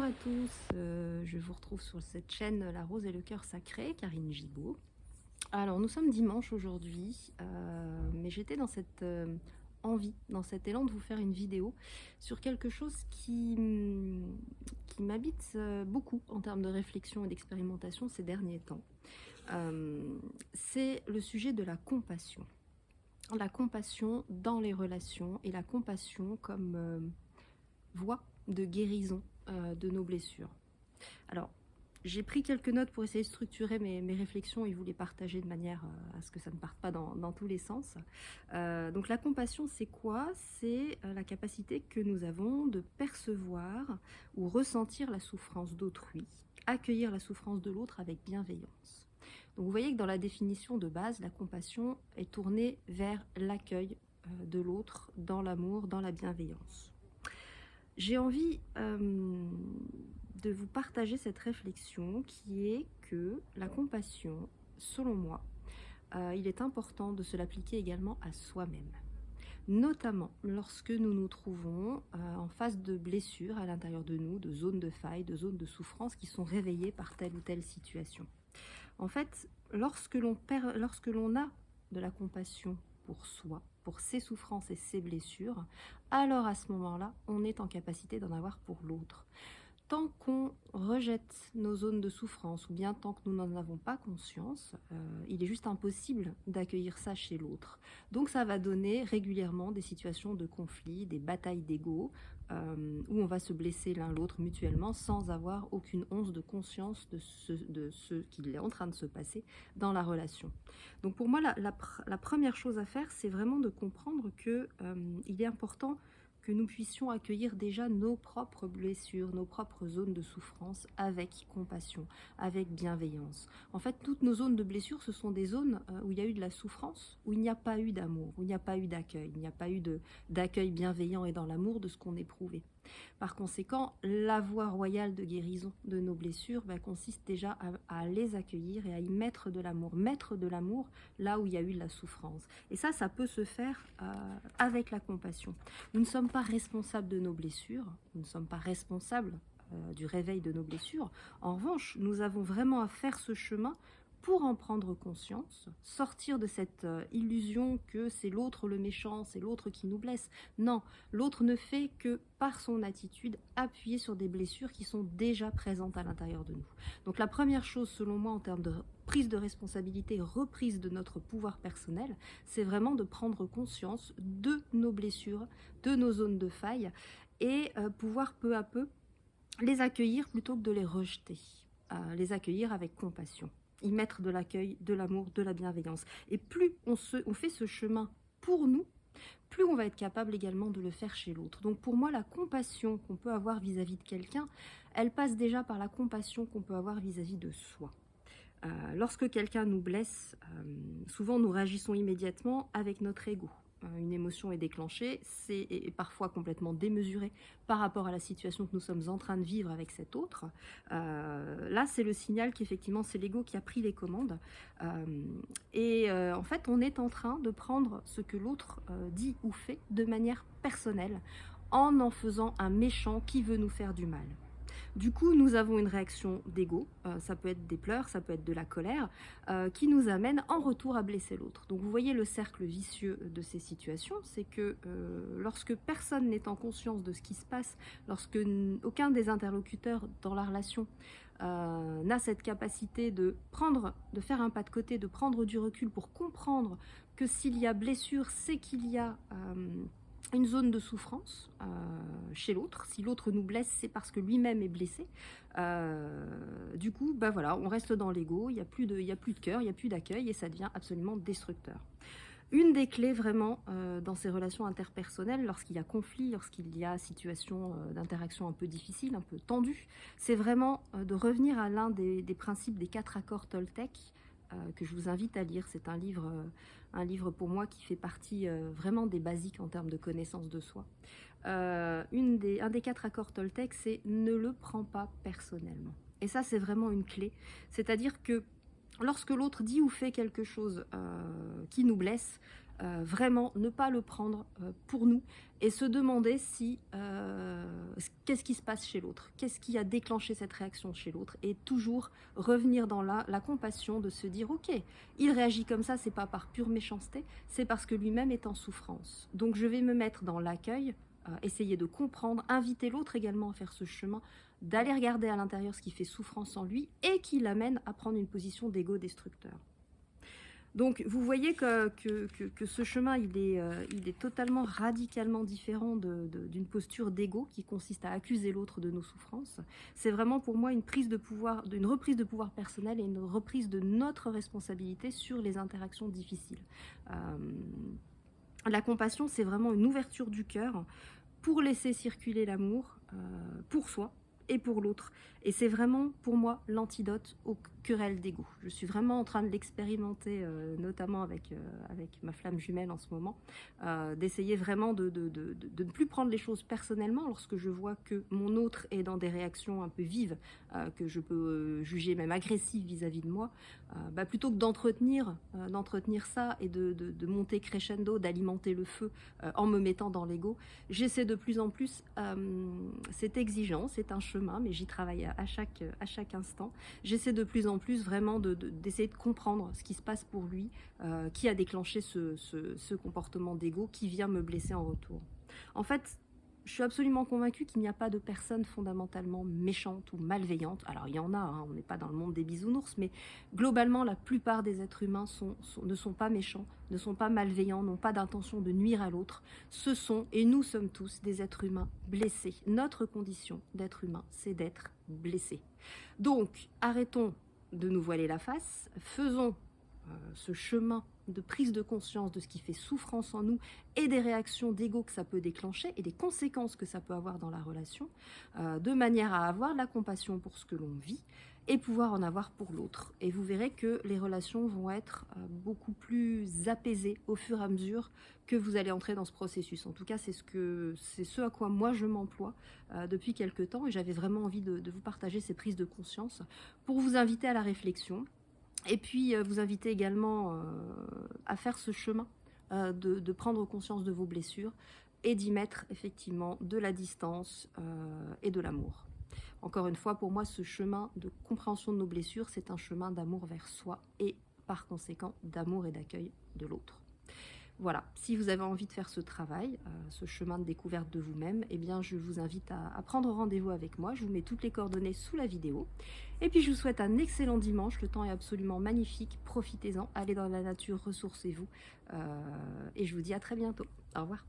à tous, je vous retrouve sur cette chaîne La Rose et le Cœur Sacré, Karine Gibaud. Alors nous sommes dimanche aujourd'hui, mais j'étais dans cette envie, dans cet élan de vous faire une vidéo sur quelque chose qui m'habite beaucoup en termes de réflexion et d'expérimentation ces derniers temps. C'est le sujet de la compassion. La compassion dans les relations et la compassion comme voie de guérison de nos blessures. Alors, j'ai pris quelques notes pour essayer de structurer mes réflexions et vous les partager de manière à ce que ça ne parte pas dans tous les sens. Donc la compassion, c'est quoi? C'est la capacité que nous avons de percevoir ou ressentir la souffrance d'autrui, accueillir la souffrance de l'autre avec bienveillance. Donc vous voyez que dans la définition de base, la compassion est tournée vers l'accueil de l'autre, dans l'amour, dans la bienveillance. J'ai envie de vous partager cette réflexion qui est que la compassion, selon moi, il est important de se l'appliquer également à soi-même. Notamment lorsque nous nous trouvons en face de blessures à l'intérieur de nous, de zones de faille, de zones de souffrance qui sont réveillées par telle ou telle situation. En fait, lorsque l'on a de la compassion pour soi, pour ses souffrances et ses blessures, alors à ce moment-là, on est en capacité d'en avoir pour l'autre. Tant qu'on rejette nos zones de souffrance ou bien tant que nous n'en avons pas conscience, il est juste impossible d'accueillir ça chez l'autre. Donc ça va donner régulièrement des situations de conflit, des batailles d'ego, où on va se blesser l'un l'autre mutuellement sans avoir aucune once de conscience de ce qu'il est en train de se passer dans la relation. Donc pour moi, la première chose à faire, c'est vraiment de comprendre que il est important que nous puissions accueillir déjà nos propres blessures, nos propres zones de souffrance avec compassion, avec bienveillance. En fait, toutes nos zones de blessure, ce sont des zones où il y a eu de la souffrance, où il n'y a pas eu d'amour, où il n'y a pas eu d'accueil, il n'y a pas eu d'accueil bienveillant et dans l'amour de ce qu'on éprouvait. Par conséquent, la voie royale de guérison de nos blessures consiste déjà à les accueillir et à y mettre de l'amour là où il y a eu de la souffrance. Et ça peut se faire avec la compassion. Nous ne sommes pas responsables de nos blessures, nous ne sommes pas responsables du réveil de nos blessures. En revanche, nous avons vraiment à faire ce chemin pour en prendre conscience, sortir de cette illusion que c'est l'autre le méchant, c'est l'autre qui nous blesse. Non, l'autre ne fait que, par son attitude, appuyer sur des blessures qui sont déjà présentes à l'intérieur de nous. Donc la première chose, selon moi, en termes de prise de responsabilité, reprise de notre pouvoir personnel, c'est vraiment de prendre conscience de nos blessures, de nos zones de faille, et pouvoir peu à peu les accueillir plutôt que de les rejeter. Les accueillir avec compassion, y mettre de l'accueil, de l'amour, de la bienveillance. Et plus on fait ce chemin pour nous, plus on va être capable également de le faire chez l'autre. Donc pour moi, la compassion qu'on peut avoir vis-à-vis de quelqu'un, elle passe déjà par la compassion qu'on peut avoir vis-à-vis de soi. Lorsque quelqu'un nous blesse, souvent nous réagissons immédiatement avec notre ego. Une émotion est déclenchée, est parfois complètement démesurée par rapport à la situation que nous sommes en train de vivre avec cet autre. Là, c'est le signal qu'effectivement, c'est l'ego qui a pris les commandes. En fait, on est en train de prendre ce que l'autre dit ou fait de manière personnelle, en faisant un méchant qui veut nous faire du mal. Du coup, nous avons une réaction d'ego, ça peut être des pleurs, ça peut être de la colère, qui nous amène en retour à blesser l'autre. Donc vous voyez le cercle vicieux de ces situations, c'est que lorsque personne n'est en conscience de ce qui se passe, lorsque aucun des interlocuteurs dans la relation n'a cette capacité de faire un pas de côté, de prendre du recul pour comprendre que s'il y a blessure, c'est qu'il y a une zone de souffrance chez l'autre. Si l'autre nous blesse, c'est parce que lui-même est blessé. Du coup, voilà, on reste dans l'ego, il n'y a plus de cœur, il n'y a plus d'accueil et ça devient absolument destructeur. Une des clés vraiment dans ces relations interpersonnelles, lorsqu'il y a conflit, lorsqu'il y a situation d'interaction un peu difficile, un peu tendue, c'est vraiment de revenir à l'un des principes des 4 accords Toltec, que je vous invite à lire. C'est un livre pour moi qui fait partie vraiment des basiques en termes de connaissance de soi. Un des 4 accords Toltec, c'est « ne le prends pas personnellement ». Et ça, c'est vraiment une clé. C'est-à-dire que lorsque l'autre dit ou fait quelque chose qui nous blesse, vraiment ne pas le prendre pour nous et se demander si qu'est-ce qui se passe chez l'autre, qu'est-ce qui a déclenché cette réaction chez l'autre, et toujours revenir dans la compassion, de se dire ok, il réagit comme ça, c'est pas par pure méchanceté, c'est parce que lui-même est en souffrance. Donc je vais me mettre dans l'accueil, essayer de comprendre, inviter l'autre également à faire ce chemin, d'aller regarder à l'intérieur ce qui fait souffrance en lui et qui l'amène à prendre une position d'égo destructeur. Donc vous voyez que ce chemin, il est totalement radicalement différent d'une posture d'ego qui consiste à accuser l'autre de nos souffrances. C'est vraiment pour moi une prise de pouvoir, une reprise de pouvoir personnel et une reprise de notre responsabilité sur les interactions difficiles. La compassion, c'est vraiment une ouverture du cœur pour laisser circuler l'amour pour soi et pour l'autre. Et c'est vraiment, pour moi, l'antidote aux querelles d'ego. Je suis vraiment en train de l'expérimenter, notamment avec ma flamme jumelle en ce moment, d'essayer vraiment de ne plus prendre les choses personnellement lorsque je vois que mon autre est dans des réactions un peu vives, que je peux juger même agressives vis-à-vis de moi, plutôt que d'entretenir ça et de monter crescendo, d'alimenter le feu en me mettant dans l'ego, j'essaie de plus en plus, c'est exigeant, c'est un chemin, mais j'y travaille à chaque instant. J'essaie de plus en plus vraiment d'essayer de comprendre ce qui se passe pour lui, qui a déclenché ce comportement d'ego qui vient me blesser en retour. En fait, je suis absolument convaincue qu'il n'y a pas de personne fondamentalement méchante ou malveillante. Alors il y en a, hein, on n'est pas dans le monde des bisounours, mais globalement la plupart des êtres humains ne sont pas méchants, ne sont pas malveillants, n'ont pas d'intention de nuire à l'autre. Ce sont, et nous sommes tous, des êtres humains blessés. Notre condition d'être humain, c'est d'être blessé. Donc arrêtons de nous voiler la face, faisons ce chemin de prise de conscience de ce qui fait souffrance en nous et des réactions d'ego que ça peut déclencher et des conséquences que ça peut avoir dans la relation, de manière à avoir de la compassion pour ce que l'on vit et pouvoir en avoir pour l'autre. Et vous verrez que les relations vont être beaucoup plus apaisées au fur et à mesure que vous allez entrer dans ce processus. En tout cas, c'est ce à quoi moi je m'emploie depuis quelque temps, et j'avais vraiment envie de vous partager ces prises de conscience pour vous inviter à la réflexion. Et puis, vous inviter également à faire ce chemin, de prendre conscience de vos blessures et d'y mettre effectivement de la distance et de l'amour. Encore une fois, pour moi, ce chemin de compréhension de nos blessures, c'est un chemin d'amour vers soi et par conséquent d'amour et d'accueil de l'autre. Voilà, si vous avez envie de faire ce travail, ce chemin de découverte de vous-même, eh bien je vous invite à prendre rendez-vous avec moi. Je vous mets toutes les coordonnées sous la vidéo. Et puis je vous souhaite un excellent dimanche. Le temps est absolument magnifique. Profitez-en, allez dans la nature, ressourcez-vous. Et je vous dis à très bientôt. Au revoir.